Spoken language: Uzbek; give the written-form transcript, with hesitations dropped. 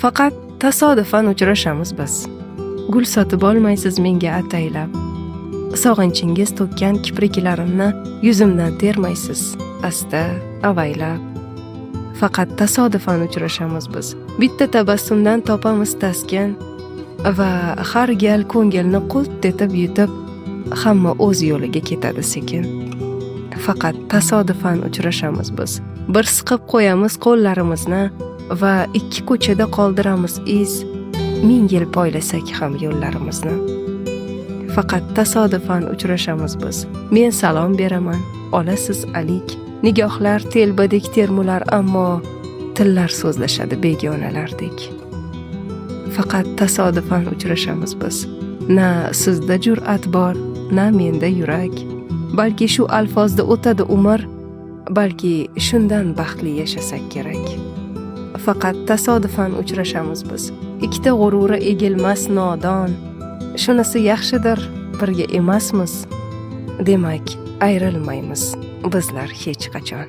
Faqat tasodifan uchrashamiz biz. Gul sotib olmaysiz menga ataylab. Sog'inchingiz to'kkan kipriklarimni yuzimdan termaysiz, asta, avaylab. Faqat tasodifan uchrashamiz biz. Bitta tabassumdan topamiz taskin va har gal ko'ngilni qult etib yutib, hamma o'z yo'liga ketadi sekin. Faqat tasodifan uchrashamiz biz. Bir siqib qo'yamiz qo'llarimizni va ikki ko'chada qoldiramiz iz, 1000 yil poylasak ham yo'llarimizni. Faqat tasodifan uchrashamiz biz. Men salom beraman, olasiz alik. Nigohlar telbadek termular, ammo tillar so'zlashadi begonalardek. Faqat tasodifan uchrashamiz biz. Na sizda jur'at bor, na menda yurak. Balki shu alfozda o'tadi umr, balki shundan baxtli yashasak kerak. Faqat tasodifan uchrashamiz biz. Ikkita g'ururi egilmas nodon. Shunisi yaxshidir, birga emasmiz. Demak, ayrilmaymiz bizlar hech qachon.